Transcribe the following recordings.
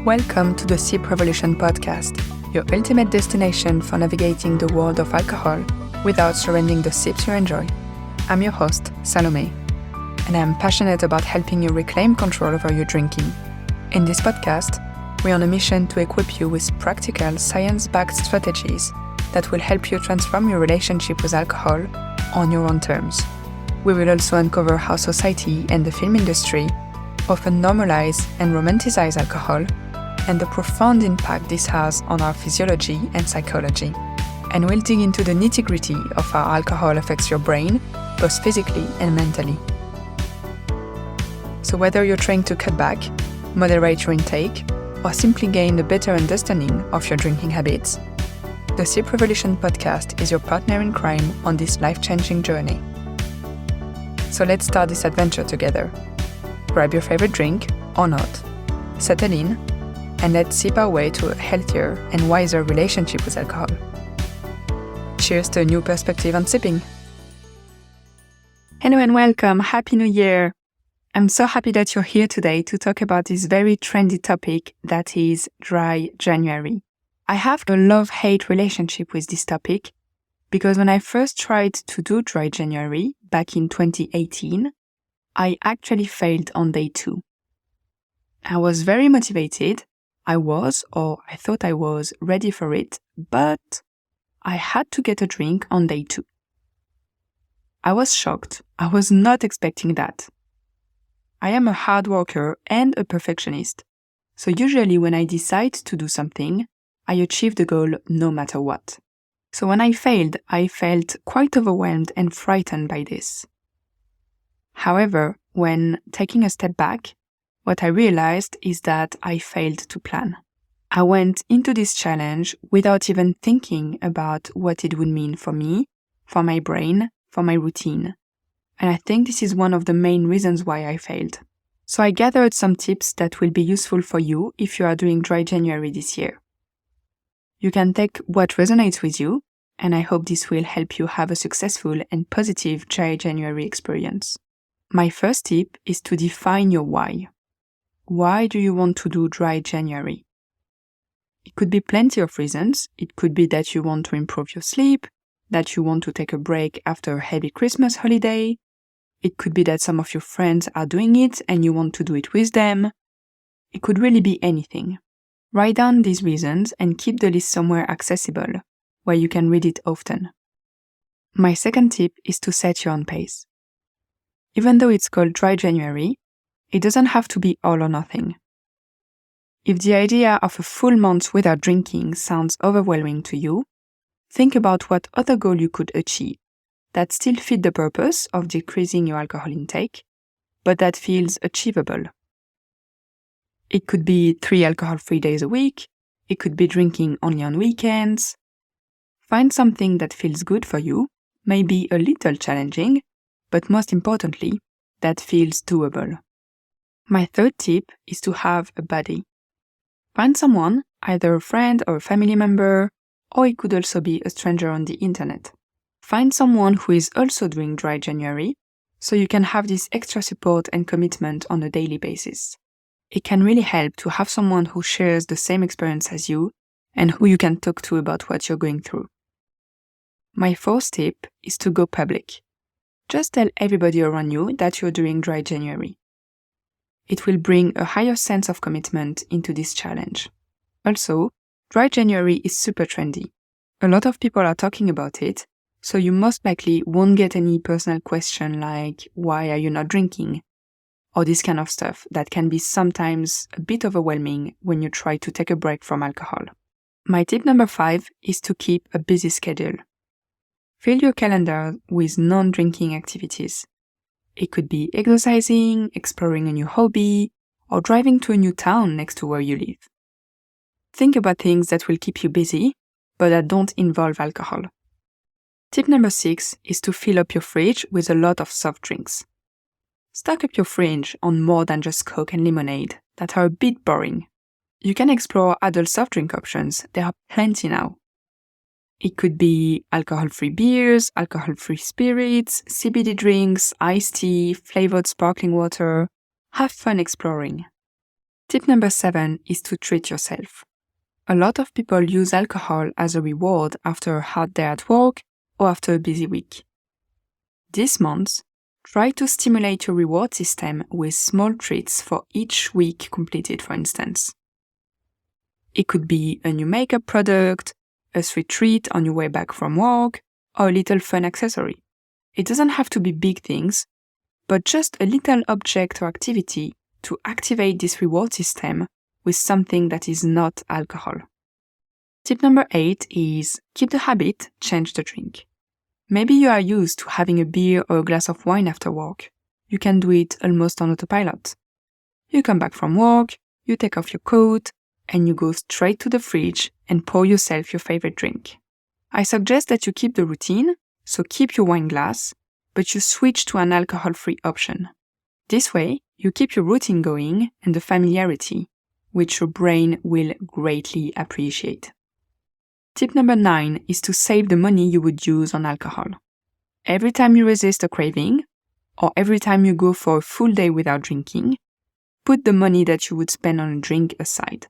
Welcome to the Sip Revolution podcast, your ultimate destination for navigating the world of alcohol without surrendering the sips you enjoy. I'm your host, Salome, and I'm passionate about helping you reclaim control over your drinking. In this podcast, we're on a mission to equip you with practical, science-backed strategies that will help you transform your relationship with alcohol on your own terms. We will also uncover how society and the film industry often normalize and romanticize alcohol and the profound impact this has on our physiology and psychology. And we'll dig into the nitty-gritty of how alcohol affects your brain, both physically and mentally. So whether you're trying to cut back, moderate your intake, or simply gain a better understanding of your drinking habits, the Sip Revolution podcast is your partner in crime on this life-changing journey. So let's start this adventure together. Grab your favorite drink, or not, settle in, and let's sip our way to a healthier and wiser relationship with alcohol. Cheers to a new perspective on sipping. Hello and welcome. Happy New Year. I'm so happy that you're here today to talk about this very trendy topic that is dry January. I have a love-hate relationship with this topic because when I first tried to do dry January back in 2018, I actually failed on day 2. I was very motivated. I thought I was ready for it, but I had to get a drink on day 2. I was shocked. I was not expecting that. I am a hard worker and a perfectionist, so usually when I decide to do something, I achieve the goal no matter what. So when I failed, I felt quite overwhelmed and frightened by this. However, when taking a step back, what I realized is that I failed to plan. I went into this challenge without even thinking about what it would mean for me, for my brain, for my routine. And I think this is one of the main reasons why I failed. So I gathered some tips that will be useful for you if you are doing dry January this year. You can take what resonates with you, and I hope this will help you have a successful and positive dry January experience. My first tip is to define your why. Why do you want to do dry January? It could be plenty of reasons. It could be that you want to improve your sleep, that you want to take a break after a heavy Christmas holiday. It could be that some of your friends are doing it and you want to do it with them. It could really be anything. Write down these reasons and keep the list somewhere accessible, where you can read it often. My second tip is to set your own pace. Even though it's called dry January, it doesn't have to be all or nothing. If the idea of a full month without drinking sounds overwhelming to you, think about what other goal you could achieve that still fit the purpose of decreasing your alcohol intake, but that feels achievable. It could be 3 alcohol-free days a week. It could be drinking only on weekends. Find something that feels good for you, maybe a little challenging, but most importantly, that feels doable. My third tip is to have a buddy. Find someone, either a friend or a family member, or it could also be a stranger on the internet. Find someone who is also doing dry January, so you can have this extra support and commitment on a daily basis. It can really help to have someone who shares the same experience as you and who you can talk to about what you're going through. My fourth tip is to go public. Just tell everybody around you that you're doing dry January. It will bring a higher sense of commitment into this challenge. Also, dry January is super trendy. A lot of people are talking about it, so you most likely won't get any personal question like, why are you not drinking? Or this kind of stuff that can be sometimes a bit overwhelming when you try to take a break from alcohol. My tip number 5 is to keep a busy schedule. Fill your calendar with non-drinking activities. It could be exercising, exploring a new hobby, or driving to a new town next to where you live. Think about things that will keep you busy, but that don't involve alcohol. Tip number 6 is to fill up your fridge with a lot of soft drinks. Stock up your fridge on more than just Coke and lemonade that are a bit boring. You can explore adult soft drink options. There are plenty now. It could be alcohol-free beers, alcohol-free spirits, CBD drinks, iced tea, flavored sparkling water. Have fun exploring. Tip number 7 is to treat yourself. A lot of people use alcohol as a reward after a hard day at work or after a busy week. This month, try to stimulate your reward system with small treats for each week completed, for instance. It could be a new makeup product, a sweet treat on your way back from work, or a little fun accessory. It doesn't have to be big things, but just a little object or activity to activate this reward system with something that is not alcohol. Tip number 8 is keep the habit, change the drink. Maybe you are used to having a beer or a glass of wine after work. You can do it almost on autopilot. You come back from work, you take off your coat, and you go straight to the fridge and pour yourself your favorite drink. I suggest that you keep the routine, so keep your wine glass, but you switch to an alcohol-free option. This way, you keep your routine going and the familiarity, which your brain will greatly appreciate. Tip number 9 is to save the money you would use on alcohol. Every time you resist a craving, or every time you go for a full day without drinking, put the money that you would spend on a drink aside.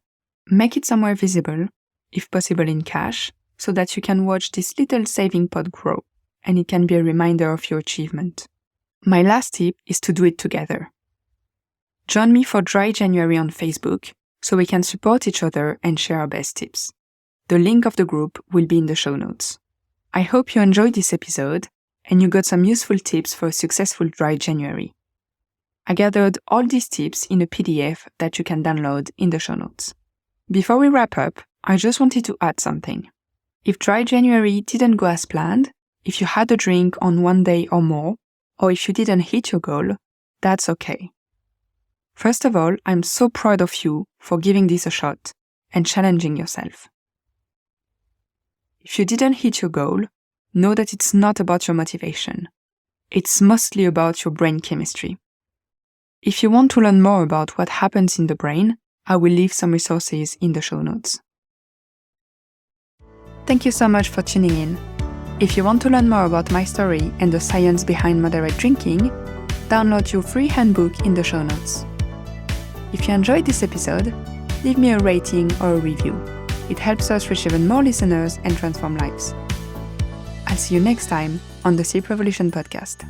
Make it somewhere visible, if possible in cash, so that you can watch this little saving pot grow, and it can be a reminder of your achievement. My last tip is to do it together. Join me for Dry January on Facebook, so we can support each other and share our best tips. The link of the group will be in the show notes. I hope you enjoyed this episode and you got some useful tips for a successful Dry January. I gathered all these tips in a PDF that you can download in the show notes. Before we wrap up, I just wanted to add something. If Dry January didn't go as planned, if you had a drink on one day or more, or if you didn't hit your goal, that's okay. First of all, I'm so proud of you for giving this a shot and challenging yourself. If you didn't hit your goal, know that it's not about your motivation. It's mostly about your brain chemistry. If you want to learn more about what happens in the brain, I will leave some resources in the show notes. Thank you so much for tuning in. If you want to learn more about my story and the science behind moderate drinking, download your free handbook in the show notes. If you enjoyed this episode, leave me a rating or a review. It helps us reach even more listeners and transform lives. I'll see you next time on the Sleep Revolution podcast.